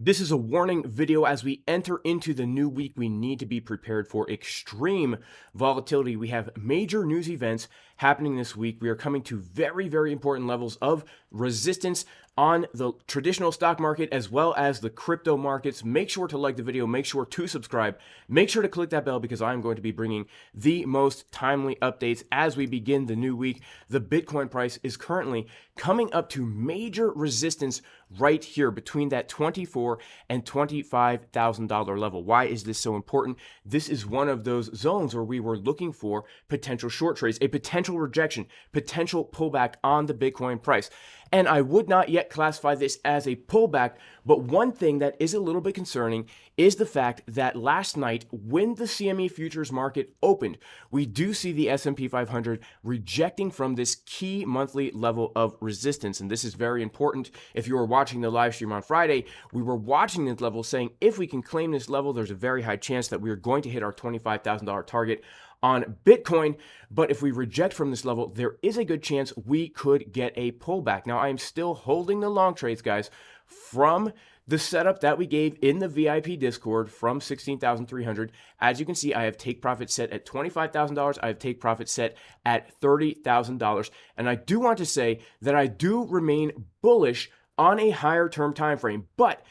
This is a warning video as we enter into the new week. We need to be prepared for extreme volatility. We have major news events happening this week. We are coming to very, very important levels of resistance on the traditional stock market as well as the crypto markets. Make sure to like the video, make sure to subscribe, make sure to click that bell because I'm going to be bringing the most timely updates as we begin the new week. The Bitcoin price is currently coming up to major resistance right here between that $24,000 and $25,000 level. Why is this so important? This is one of those zones where we were looking for potential short trades, a potential rejection, potential pullback on the Bitcoin price. And I would not yet classify this as a pullback, but one thing that is a little bit concerning is the fact that last night when the CME futures market opened, we do see the S&P 500 rejecting from this key monthly level of resistance. And this is very important. If you were watching the live stream on Friday, we were watching this level saying if we can claim this level, there's a very high chance that we are going to hit our $25,000 target on Bitcoin. But if we reject from this level, there is a good chance we could get a pullback. Now, I am still holding the long trades, guys, from the setup that we gave in the VIP Discord from 16,300. As you can see, I have take profit set at $25,000. I have take profit set at $30,000. And I do want to say that I do remain bullish on a higher term time frame. But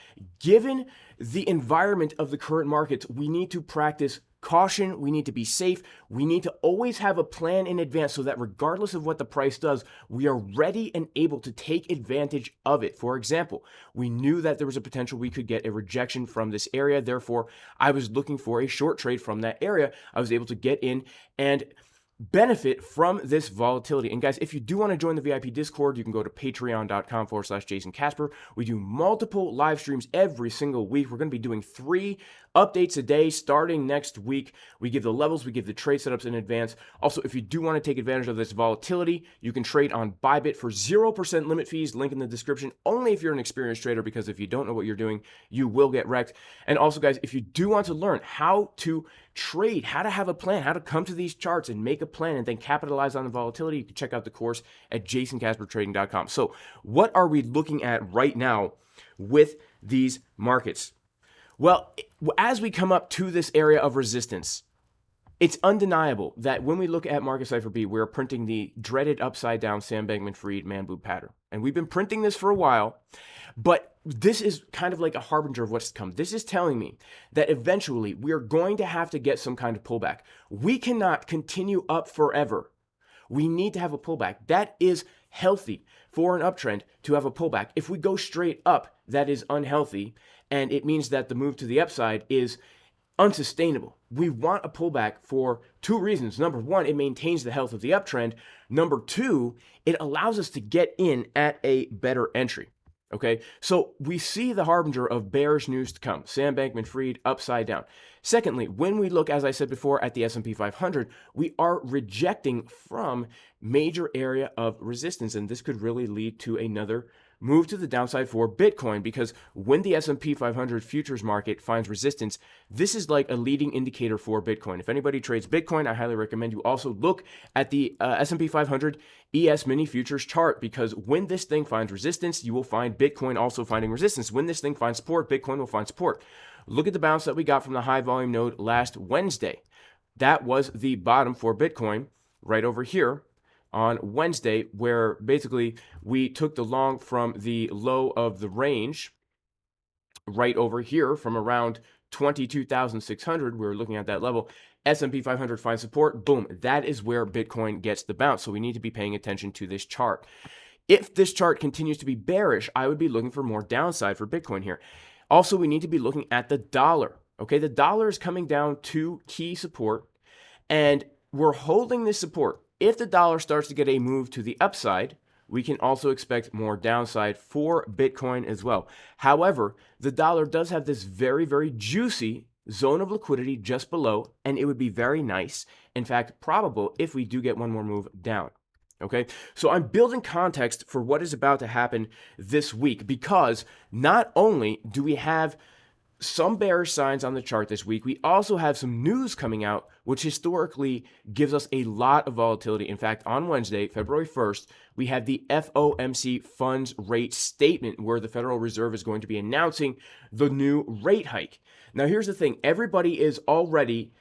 given the environment of the current markets, we need to practice caution. We need to be safe. We need to always have a plan in advance so that regardless of what the price does, we are ready and able to take advantage of it. For example, we knew that there was a potential we could get a rejection from this area. Therefore, I was looking for a short trade from that area. I was able to get in and benefit from this volatility. And guys, if you do want to join the VIP Discord, you can go to patreon.com/Jason Casper. We do multiple live streams every single week. We're going to be doing 3 updates a day starting next week. We give the levels, we give the trade setups in advance. Also, if you do want to take advantage of this volatility, you can trade on ByBit for 0% limit fees, link in the description, only if you're an experienced trader, because if you don't know what you're doing, you will get wrecked. And also, guys, if you do want to learn how to trade, how to have a plan, how to come to these charts and make a plan and then capitalize on the volatility, you can check out the course at jasoncaspertrading.com. So what are we looking at right now with these markets? Well, as we come up to this area of resistance, it's undeniable that when we look at market Cipher B, we're printing the dreaded upside down Sam Bankman-Fried man boob pattern. And we've been printing this for a while, but this is kind of like a harbinger of what's to come. This is telling me that eventually we are going to have to get some kind of pullback. We cannot continue up forever. We need to have a pullback. That is healthy for an uptrend to have a pullback. If we go straight up, that is unhealthy, and it means that the move to the upside is unsustainable. We want a pullback for 2 reasons. Number 1, it maintains the health of the uptrend. Number 2, it allows us to get in at a better entry. Okay, so we see the harbinger of bearish news to come. Sam Bankman-Fried upside down. Secondly, when we look, as I said before, at the S&P 500, we are rejecting from major area of resistance, and this could really lead to another move to the downside for Bitcoin, because when the S&P 500 futures market finds resistance, this is like a leading indicator for Bitcoin. If anybody trades Bitcoin, I highly recommend you also look at the S&P 500 ES mini futures chart, because when this thing finds resistance, you will find Bitcoin also finding resistance. When this thing finds support, Bitcoin will find support. Look at the bounce that we got from the high volume node last Wednesday. That was the bottom for Bitcoin right over here on Wednesday, where basically we took the long from the low of the range right over here from around 22,600. We were looking at that level. S&P 500 finds support. Boom. That is where Bitcoin gets the bounce. So we need to be paying attention to this chart. If this chart continues to be bearish, I would be looking for more downside for Bitcoin here. Also, we need to be looking at the dollar. Okay, the dollar is coming down to key support, and we're holding this support. If the dollar starts to get a move to the upside, we can also expect more downside for Bitcoin as well. However, the dollar does have this very, very juicy zone of liquidity just below, and it would be very nice, in fact, probable, if we do get one more move down. Okay, so I'm building context for what is about to happen this week, because not only do we have some bearish signs on the chart this week. We also have some news coming out, which historically gives us a lot of volatility. In fact, on Wednesday, February 1st, we have the FOMC funds rate statement where the Federal Reserve is going to be announcing the new rate hike. Now, here's the thing. Everybody is already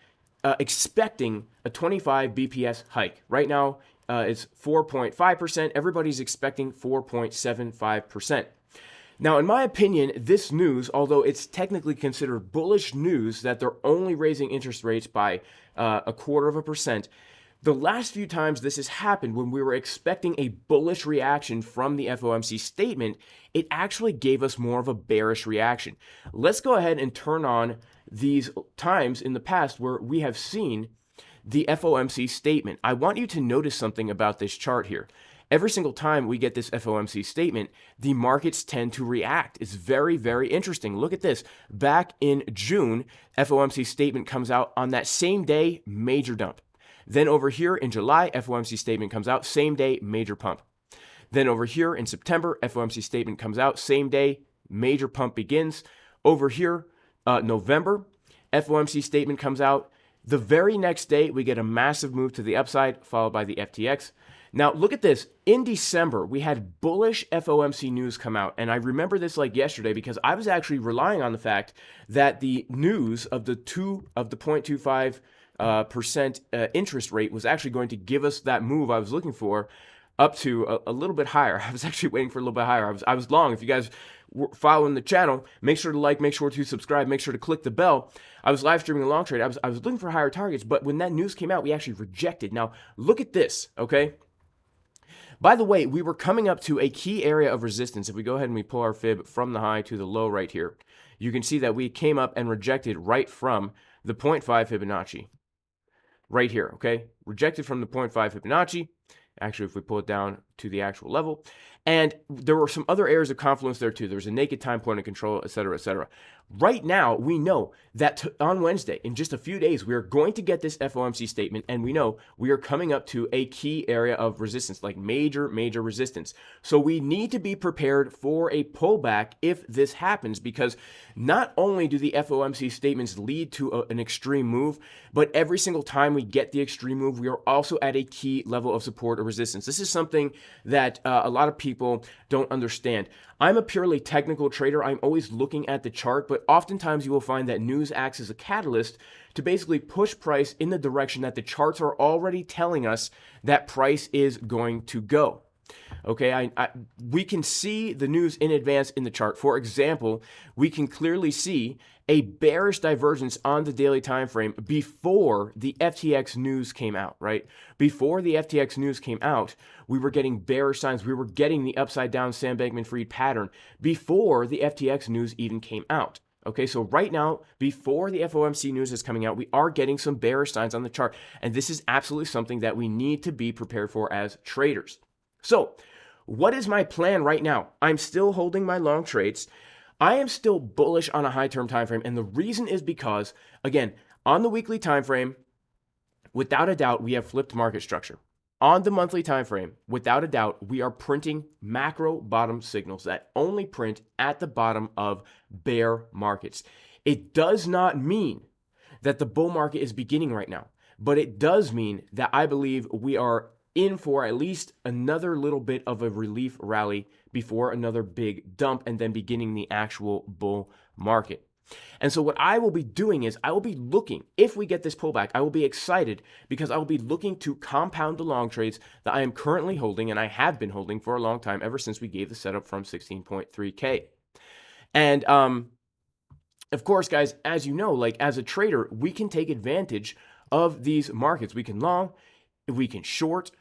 expecting a 25 BPS hike. Right now, it's 4.5%. Everybody's expecting 4.75%. Now, in my opinion, this news, although it's technically considered bullish news that they're only raising interest rates by 0.25%, the last few times this has happened when we were expecting a bullish reaction from the FOMC statement, it actually gave us more of a bearish reaction. Let's go ahead and turn on these times in the past where we have seen the FOMC statement. I want you to notice something about this chart here. Every single time we get this FOMC statement, the markets tend to react. It's very, very interesting. Look at this. Back in June, FOMC statement comes out on that same day, major dump. Then over here in July, FOMC statement comes out, same day, major pump. Then over here in September, FOMC statement comes out, same day, major pump begins. Over here, November, FOMC statement comes out. The very next day, we get a massive move to the upside, followed by the FTX. Now, look at this. In December, we had bullish FOMC news come out. And I remember this like yesterday because I was actually relying on the fact that the news of the 0.25% interest rate was actually going to give us that move I was looking for up to a little bit higher. I was actually waiting for a little bit higher. I was long. If you guys were following the channel, make sure to like, make sure to subscribe, make sure to click the bell. I was live streaming a long trade. I was looking for higher targets, but when that news came out, we actually rejected. Now, look at this, okay? By the way, we were coming up to a key area of resistance. If we go ahead and we pull our fib from the high to the low right here, you can see that we came up and rejected right from the 0.5 Fibonacci. Right here, okay? Rejected from the 0.5 Fibonacci. Actually, if we pull it down to the actual level. And there were some other areas of confluence there too. There's a naked time point of control, et cetera, et cetera. Right now, we know that on Wednesday, in just a few days, we are going to get this FOMC statement, and we know we are coming up to a key area of resistance, like major, major resistance. So we need to be prepared for a pullback if this happens, because not only do the FOMC statements lead to an extreme move, but every single time we get the extreme move, we are also at a key level of support or resistance. This is something that a lot of people don't understand. I'm a purely technical trader. I'm always looking at the chart, but oftentimes you will find that news acts as a catalyst to basically push price in the direction that the charts are already telling us that price is going to go. Okay, we can see the news in advance in the chart. For example, we can clearly see a bearish divergence on the daily time frame before the FTX news came out, right? Before the FTX news came out, we were getting bearish signs. We were getting the upside down Sam Bankman-Fried pattern before the FTX news even came out. Okay, so right now, before the FOMC news is coming out, we are getting some bearish signs on the chart. And this is absolutely something that we need to be prepared for as traders. So what is my plan right now? I'm still holding my long trades. I am still bullish on a high-term time frame, and the reason is because, again, on the weekly time frame, without a doubt, we have flipped market structure. On the monthly time frame, without a doubt, we are printing macro bottom signals that only print at the bottom of bear markets. It does not mean that the bull market is beginning right now, but it does mean that I believe we are in for at least another little bit of a relief rally before another big dump and then beginning the actual bull market. And so what I will be doing is I will be looking, if we get this pullback, I will be excited because I will be looking to compound the long trades that I am currently holding and I have been holding for a long time ever since we gave the setup from 16.3K. And of course, guys, as you know, like as a trader, we can take advantage of these markets. We can long, we can short,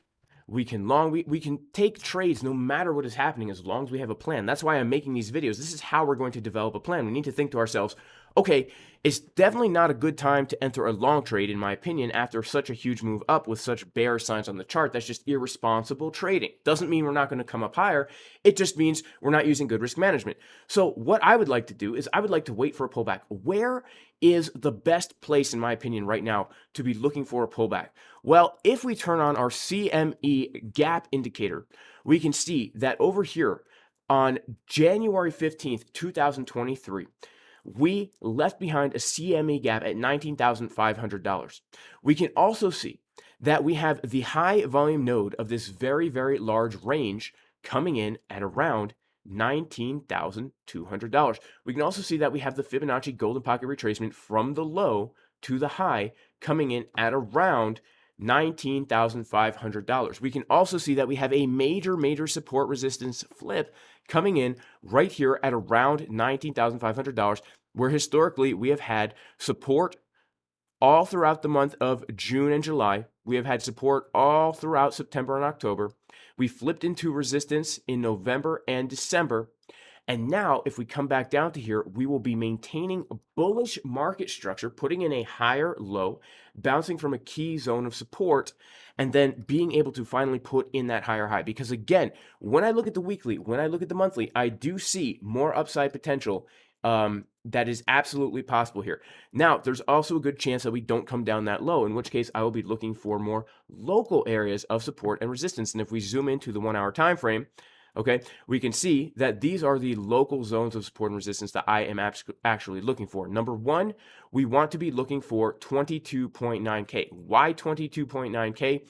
we can long, we can take trades no matter what is happening as long as we have a plan. That's why I'm making these videos. This is how we're going to develop a plan. We need to think to ourselves, okay, it's definitely not a good time to enter a long trade, in my opinion, after such a huge move up with such bearish signs on the chart. That's just irresponsible trading. Doesn't mean we're not going to come up higher. It just means we're not using good risk management. So what I would like to do is I would like to wait for a pullback. Where is the best place, in my opinion, right now to be looking for a pullback? Well, if we turn on our CME gap indicator, we can see that over here on January 15th, 2023, we left behind a CME gap at $19,500. We can also see that we have the high volume node of this very, very large range coming in at around $19,200. We can also see that we have the Fibonacci golden pocket retracement from the low to the high coming in at around $19,500. We can also see that we have a major support resistance flip coming in right here at around $19,500, where historically we have had support all throughout the month of June and July. We have had support all throughout September and October. We flipped into resistance in November and December. And now, if we come back down to here, we will be maintaining a bullish market structure, putting in a higher low, bouncing from a key zone of support, and then being able to finally put in that higher high. Because again, when I look at the weekly, when I look at the monthly, I do see more upside potential that is absolutely possible here. Now, there's also a good chance that we don't come down that low, in which case I will be looking for more local areas of support and resistance. And if we zoom into the 1 hour time frame, okay, we can see that these are the local zones of support and resistance that I am actually looking for. Number one, we want to be looking for 22.9K. Why 22.9K?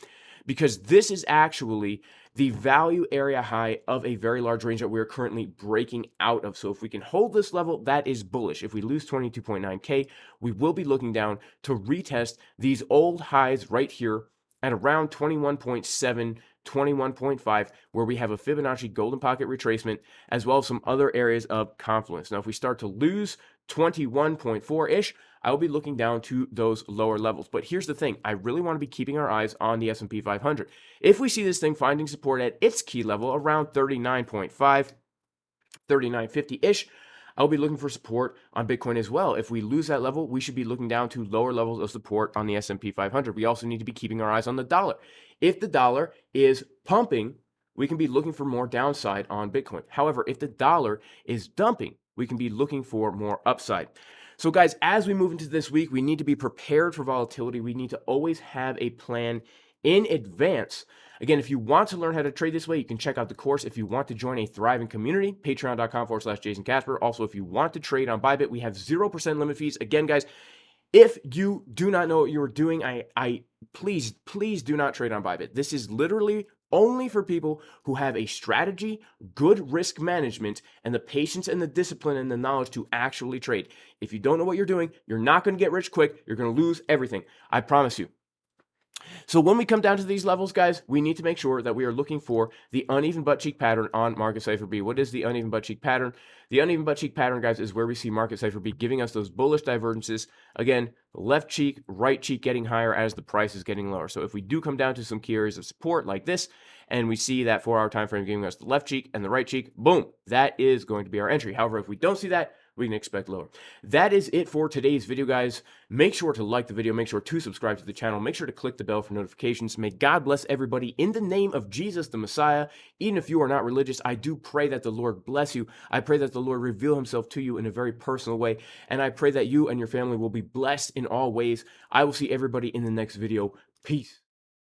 Because this is actually the value area high of a very large range that we're currently breaking out of. So if we can hold this level, that is bullish. If we lose 22.9K, we will be looking down to retest these old highs right here at around 21.7, 21.5, where we have a Fibonacci golden pocket retracement, as well as some other areas of confluence. Now, if we start to lose 21.4-ish, I will be looking down to those lower levels. But here's the thing. I really want to be keeping our eyes on the S&P 500. If we see this thing finding support at its key level around 39.5, 39.50-ish, I'll be looking for support on Bitcoin as well. If we lose that level, we should be looking down to lower levels of support on the S&P 500. We also need to be keeping our eyes on the dollar. If the dollar is pumping, we can be looking for more downside on Bitcoin. However, if the dollar is dumping, we can be looking for more upside. So guys, as we move into this week, we need to be prepared for volatility. We need to always have a plan in advance. Again, if you want to learn how to trade this way, you can check out the course. If you want to join a thriving community, patreon.com/Jason Casper. Also, if you want to trade on ByBit, we have 0% limit fees. Again, guys, if you do not know what you are doing, please do not trade on ByBit. This is literally only for people who have a strategy, good risk management, and the patience and the discipline and the knowledge to actually trade. If you don't know what you're doing, you're not going to get rich quick. You're going to lose everything. I promise you. So when we come down to these levels, guys, we need to make sure that we are looking for the uneven butt cheek pattern on Market Cipher B. What is the uneven butt cheek pattern? The uneven butt cheek pattern, guys, is where we see Market Cipher B giving us those bullish divergences. Again, left cheek, right cheek getting higher as the price is getting lower. So if we do come down to some key areas of support like this, and we see that 4 hour time frame giving us the left cheek and the right cheek, boom, that is going to be our entry. However, if we don't see that, we can expect lower. That is it for today's video, guys. Make sure to like the video. Make sure to subscribe to the channel. Make sure to click the bell for notifications. May God bless everybody in the name of Jesus the Messiah. Even if you are not religious, I do pray that the Lord bless you. I pray that the Lord reveal himself to you in a very personal way. And I pray that you and your family will be blessed in all ways. I will see everybody in the next video. Peace.